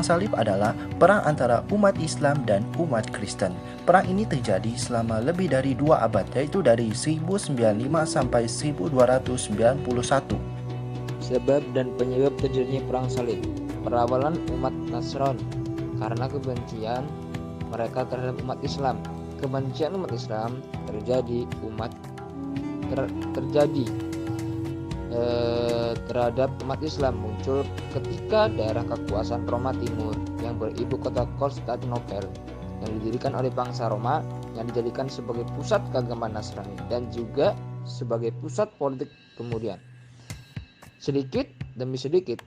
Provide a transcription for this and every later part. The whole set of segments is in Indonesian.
Salib adalah perang antara umat Islam dan umat Kristen. Perang ini terjadi selama lebih dari 2 abad, yaitu dari 1095 sampai 1291. Sebab dan penyebab terjadinya perang salib. Perawalan umat Nasrani karena kebencian mereka terhadap umat Islam. Kebencian umat Islam terhadap umat Islam muncul ketika daerah kekuasaan Roma Timur yang beribu kota Konstantinopel yang didirikan oleh bangsa Roma yang dijadikan sebagai pusat keagamaan Nasrani dan juga sebagai pusat politik kemudian sedikit demi sedikit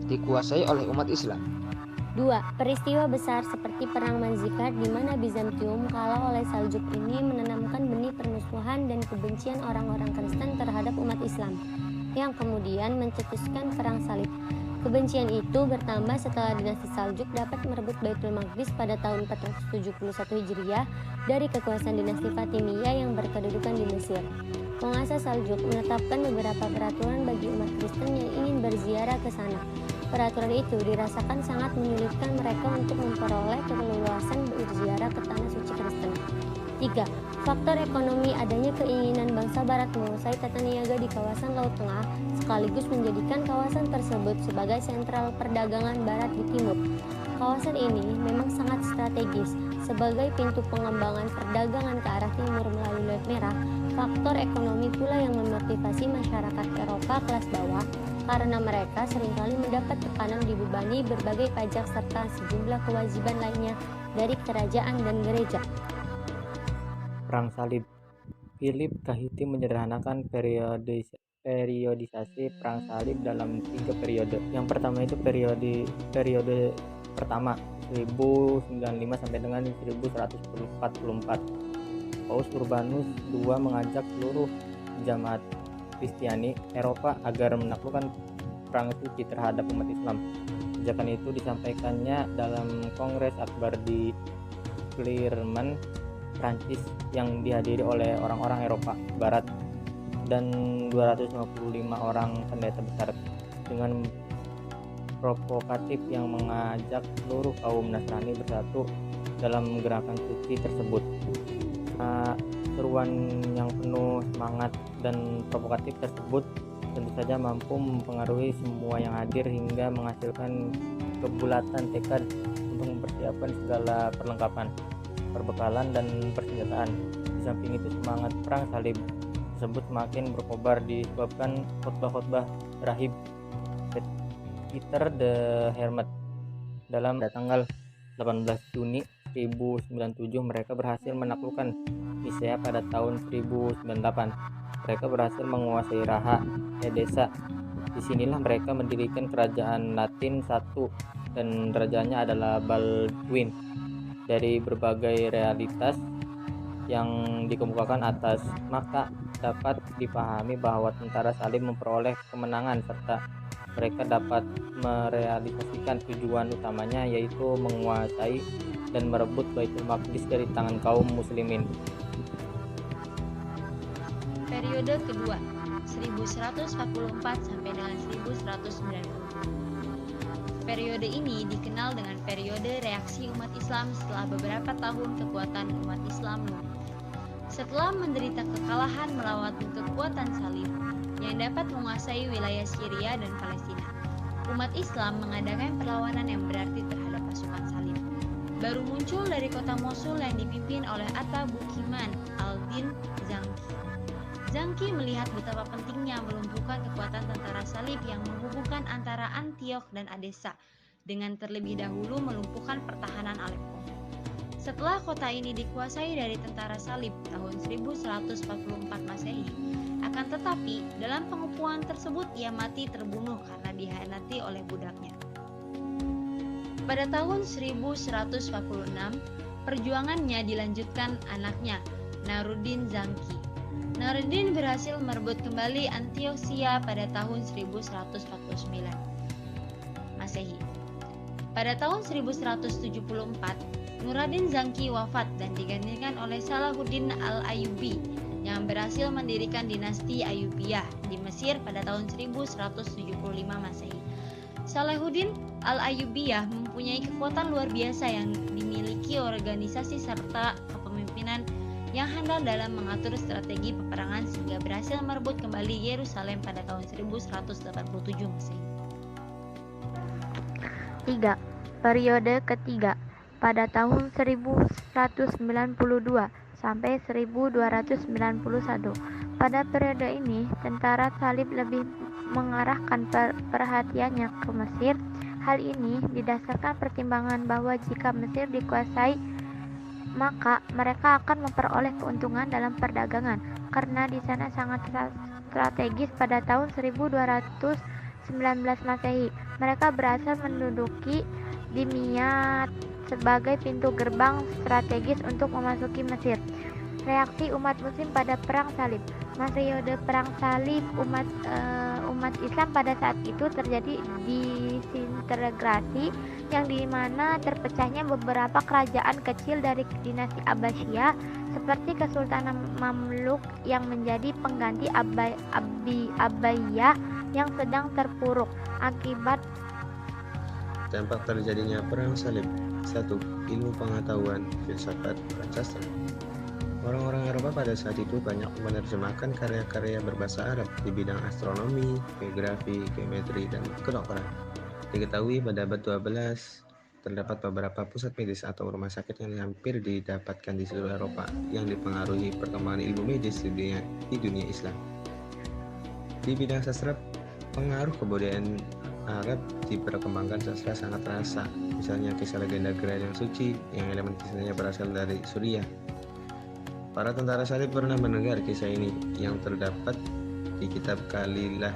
dikuasai oleh umat Islam. 2. Peristiwa besar seperti Perang Manzikert di mana Bizantium kalah oleh Saljuk ini menanamkan benih permusuhan dan kebencian orang-orang Kristen terhadap umat Islam yang kemudian mencetuskan Perang Salib. Kebencian itu bertambah setelah dinasti Saljuk dapat merebut Baitul Maqdis pada tahun 471 Hijriah dari kekuasaan dinasti Fatimiyah yang berkedudukan di Mesir. Penguasa Saljuk menetapkan beberapa peraturan bagi umat Kristen yang ingin berziarah ke sana. Peraturan itu dirasakan sangat menyulitkan mereka untuk memperoleh keleluasan berziarah ke tanah suci Kristen. 3. Faktor ekonomi. Adanya keinginan bangsa Barat menguasai tata niaga di kawasan Laut Tengah sekaligus menjadikan kawasan tersebut sebagai sentral perdagangan Barat di Timur. Kawasan ini memang sangat strategis sebagai pintu pengembangan perdagangan ke arah timur melalui Laut Merah. Faktor ekonomi pula yang memotivasi masyarakat Eropa kelas bawah karena mereka seringkali mendapat tekanan dibebani berbagai pajak serta sejumlah kewajiban lainnya dari kerajaan dan gereja. Perang Salib. Philip Kahiti menyederhanakan periodisasi Perang Salib dalam 3 periode. Yang pertama itu periode pertama 1095 sampai dengan 1144. Paus Urbanus II mengajak seluruh jemaat Kristiani Eropa agar menaklukkan perang suci terhadap umat Islam. Ajakan itu disampaikannya dalam Kongres Akbar di Clermont, Prancis yang dihadiri oleh orang-orang Eropa Barat dan 255 orang pendeta besar dengan provokatif yang mengajak seluruh kaum Nasrani bersatu dalam gerakan suci tersebut. Seruan yang penuh semangat dan provokatif tersebut tentu saja mampu mempengaruhi semua yang hadir hingga menghasilkan kebulatan tekad untuk mempersiapkan segala perlengkapan, perbekalan dan persenjataan. Di samping itu semangat perang salib tersebut semakin berkobar disebabkan khotbah-khotbah rahib Peter the Hermit. Pada tanggal 18 Juni 1097 mereka berhasil menaklukkan Nisea. Pada tahun 1098 mereka berhasil menguasai Raha Edessa. Disinilah mereka mendirikan kerajaan Latin satu dan rajanya adalah Baldwin. Dari berbagai realitas yang dikemukakan atas, maka dapat dipahami bahwa tentara salib memperoleh kemenangan serta mereka dapat merealisasikan tujuan utamanya, yaitu menguasai dan merebut Baitul Maqdis dari tangan kaum muslimin. Periode kedua 1144 sampai dengan 1190. Periode ini dikenal dengan periode reaksi umat Islam setelah beberapa tahun kekuatan umat Islam luntur. Setelah menderita kekalahan melawan kekuatan salib yang dapat menguasai wilayah Syria dan Palestina, umat Islam mengadakan perlawanan yang berarti terhadap pasukan salib. Baru muncul dari kota Mosul yang dipimpin oleh Atta Bukiman al-Din Zangki. Zangki melihat betapa pentingnya melumpuhkan kekuatan tentara salib yang menghubungkan antara Antioch dan Edessa dengan terlebih dahulu melumpuhkan pertahanan Aleppo. Setelah kota ini dikuasai dari tentara salib tahun 1144 Masehi, akan tetapi dalam pengepungan tersebut ia mati terbunuh karena dikhianati oleh budaknya. Pada tahun 1146, perjuangannya dilanjutkan anaknya, Nuruddin Zangki. Nuruddin berhasil merebut kembali Antiochia pada tahun 1149 Masehi. Pada tahun 1174, Nuruddin Zangki wafat dan digantikan oleh Salahuddin al-Ayyubi yang berhasil mendirikan dinasti Ayyubiyah di Mesir pada tahun 1175 Masehi. Salahuddin Al-Ayyubiyah mempunyai kekuatan luar biasa yang dimiliki organisasi serta kepemimpinan yang handal dalam mengatur strategi peperangan sehingga berhasil merebut kembali Yerusalem pada tahun 1187 Masehi. 3. Periode ketiga pada tahun 1192 sampai 1291. Pada periode ini, tentara salib lebih mengarahkan perhatiannya ke Mesir. Hal ini didasarkan pertimbangan bahwa jika Mesir dikuasai, maka mereka akan memperoleh keuntungan dalam perdagangan, karena di sana sangat strategis. Pada tahun 1219 Masehi, mereka berhasil menduduki Dimyat sebagai pintu gerbang strategis untuk memasuki Mesir. Reaksi umat muslim pada perang salib. Periode perang salib umat Islam pada saat itu terjadi disintegrasi, yang dimana terpecahnya beberapa kerajaan kecil dari dinasti Abbasiyah seperti Kesultanan Mamluk yang menjadi pengganti Abbayyah yang sedang terpuruk akibat dampak terjadinya perang salib. 1. Ilmu pengetahuan, filsafat, dan sastra. Orang-orang Eropa pada saat itu banyak menerjemahkan karya-karya berbahasa Arab di bidang astronomi, geografi, geometri, dan kedokteran. Diketahui pada abad 12 terdapat beberapa pusat medis atau rumah sakit yang hampir didapatkan di seluruh Eropa yang dipengaruhi perkembangan ilmu medis di dunia Islam. Di bidang sastra, pengaruh kebudayaan Arab diperkembangkan sastra sangat terasa. Misalnya kisah legenda Gerajang Suci yang elemen kisahnya berasal dari Suriah. Para tentara salib pernah mendengar kisah ini yang terdapat di kitab Kalilah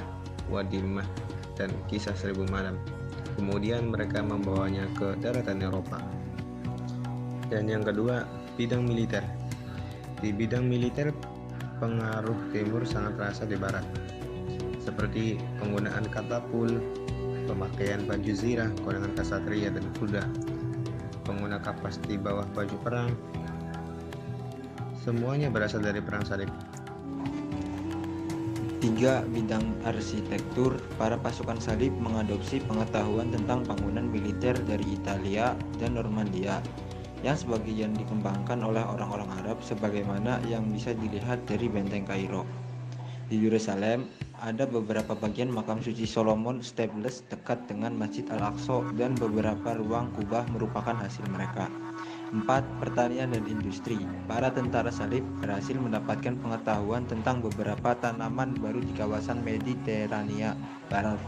Wadimah dan Kisah Seribu Malam. Kemudian mereka membawanya ke daratan Eropa. Dan yang kedua, bidang militer. Di bidang militer, pengaruh timur sangat terasa di barat, seperti penggunaan katapul, pemakaian baju zirah, kondangan kasatria dan kuda, pengguna kapas di bawah baju perang. Semuanya berasal dari perang salib. 3. Bidang arsitektur. Para pasukan salib mengadopsi pengetahuan tentang bangunan militer dari Italia dan Normandia yang sebagian dikembangkan oleh orang-orang Arab, sebagaimana yang bisa dilihat dari benteng Kairo. Di Yerusalem ada beberapa bagian makam suci Solomon Staples dekat dengan Masjid Al-Aqsa, dan beberapa ruang kubah merupakan hasil mereka. 4. Pertanian dan industri. Para tentara salib berhasil mendapatkan pengetahuan tentang beberapa tanaman baru di kawasan Mediterania Barat,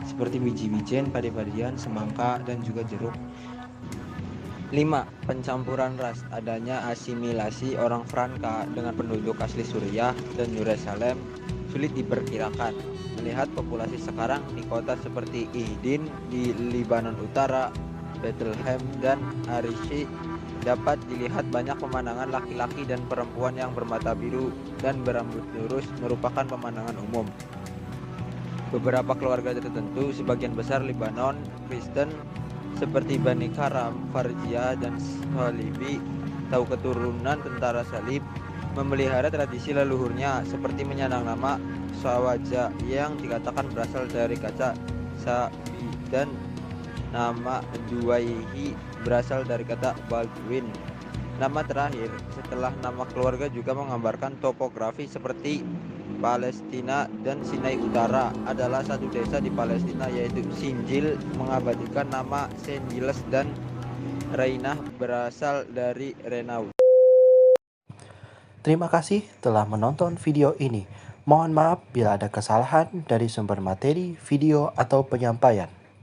seperti biji-bijian, padi-padian, semangka, dan juga jeruk. 5. Pencampuran ras. Adanya asimilasi orang Franka dengan penduduk asli Suriah dan Yerusalem sulit diperkirakan. Melihat populasi sekarang di kota seperti Ihdin di Lebanon Utara, Bethlehem, dan Arishi, dapat dilihat banyak pemandangan laki-laki dan perempuan yang bermata biru dan berambut lurus merupakan pemandangan umum. Beberapa keluarga tertentu, sebagian besar Lebanon Kristen seperti Bani Karam, Farjia, dan Salibi, tahu keturunan tentara salib, memelihara tradisi leluhurnya seperti menyandang nama Sawaja yang dikatakan berasal dari kaca Sabi, dan nama Duwaihi berasal dari kata Baldwin. Nama terakhir setelah nama keluarga juga menggambarkan topografi seperti Palestina dan Sinai Utara. Adalah satu desa di Palestina, yaitu Sinjil, mengabadikan nama Saint Giles, dan Reinah berasal dari Renaud. Terima kasih telah menonton video ini. Mohon maaf bila ada kesalahan dari sumber materi, video, atau penyampaian.